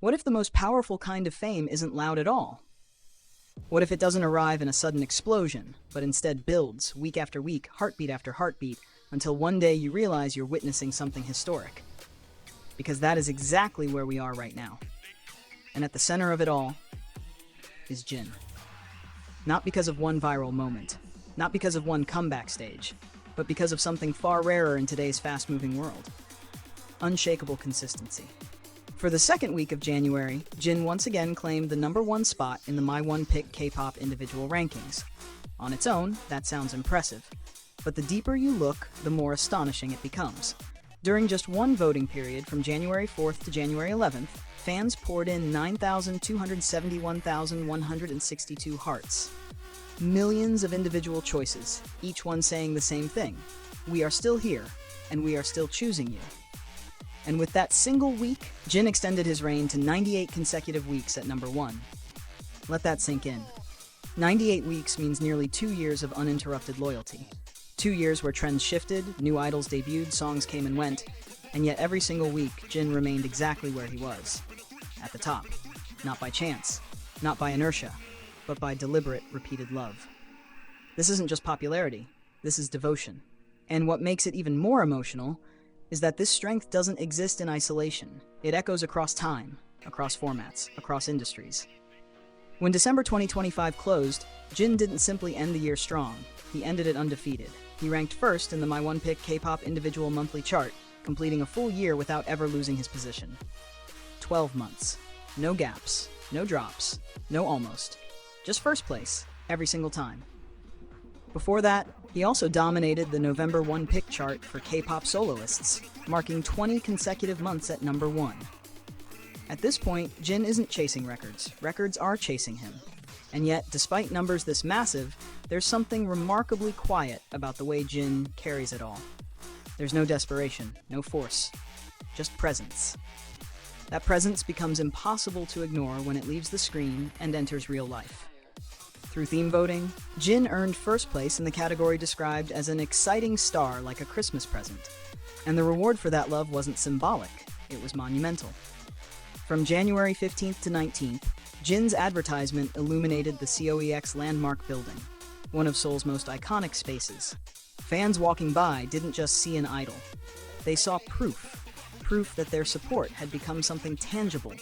What if the most powerful kind of fame isn't loud at all? What if it doesn't arrive in a sudden explosion, but instead builds, week after week, heartbeat after heartbeat, until one day you realize you're witnessing something historic? Because that is exactly where we are right now. And at the center of it all is Jin. Not because of one viral moment, not because of one comeback stage, but because of something far rarer in today's fast-moving world. Unshakable consistency. For the second week of January, Jin once again claimed the #1 spot in the My One Pick K-pop individual rankings. On its own, that sounds impressive. But the deeper you look, the more astonishing it becomes. During just one voting period from January 4th to January 11th, fans poured in 9,271,162 hearts. Millions of individual choices, each one saying the same thing. We are still here, and we are still choosing you. And with that single week, Jin extended his reign to 98 consecutive weeks at #1. Let that sink in. 98 weeks means nearly 2 years of uninterrupted loyalty. 2 years where trends shifted, new idols debuted, songs came and went, and yet every single week, Jin remained exactly where he was. At the top. Not by chance, not by inertia, but by deliberate, repeated love. This isn't just popularity, this is devotion. And what makes it even more emotional is that this strength doesn't exist in isolation. It echoes across time, across formats, across industries. When December 2025 closed, Jin didn't simply end the year strong, he ended it undefeated. He ranked first in the My One Pick K-pop individual monthly chart, completing a full year without ever losing his position. 12 months. No gaps, no drops, no almost. Just first place, every single time. Before that, he also dominated the November 1 Pick chart for K-pop soloists, marking 20 consecutive months at #1. At this point, Jin isn't chasing records. Records are chasing him. And yet, despite numbers this massive, there's something remarkably quiet about the way Jin carries it all. There's no desperation, no force, just presence. That presence becomes impossible to ignore when it leaves the screen and enters real life. Through theme voting, Jin earned first place in the category described as an exciting star like a Christmas present. And the reward for that love wasn't symbolic, it was monumental. From January 15th to 19th, Jin's advertisement illuminated the COEX landmark building, one of Seoul's most iconic spaces. Fans walking by didn't just see an idol. They saw proof that their support had become something tangible,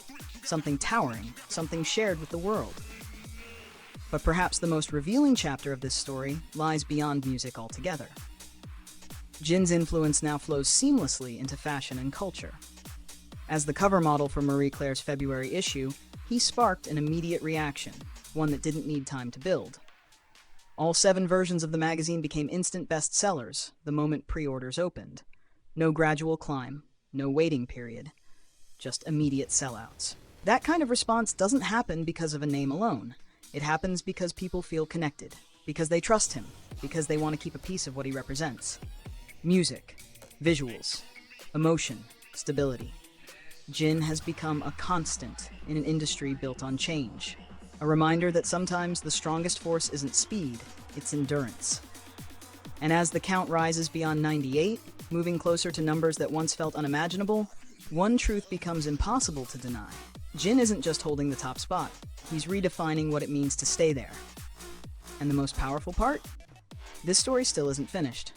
something towering, something shared with the world. But perhaps the most revealing chapter of this story lies beyond music altogether. Jin's influence now flows seamlessly into fashion and culture. As the cover model for Marie Claire's February issue, he sparked an immediate reaction, one that didn't need time to build. All 7 versions of the magazine became instant bestsellers the moment pre-orders opened. No gradual climb, no waiting period, just immediate sellouts. That kind of response doesn't happen because of a name alone. It happens because people feel connected, because they trust him, because they want to keep a piece of what he represents. Music, visuals, emotion, stability. Jin has become a constant in an industry built on change. A reminder that sometimes the strongest force isn't speed, it's endurance. And as the count rises beyond 98, moving closer to numbers that once felt unimaginable, one truth becomes impossible to deny. Jin isn't just holding the top spot, he's redefining what it means to stay there. And the most powerful part? This story still isn't finished.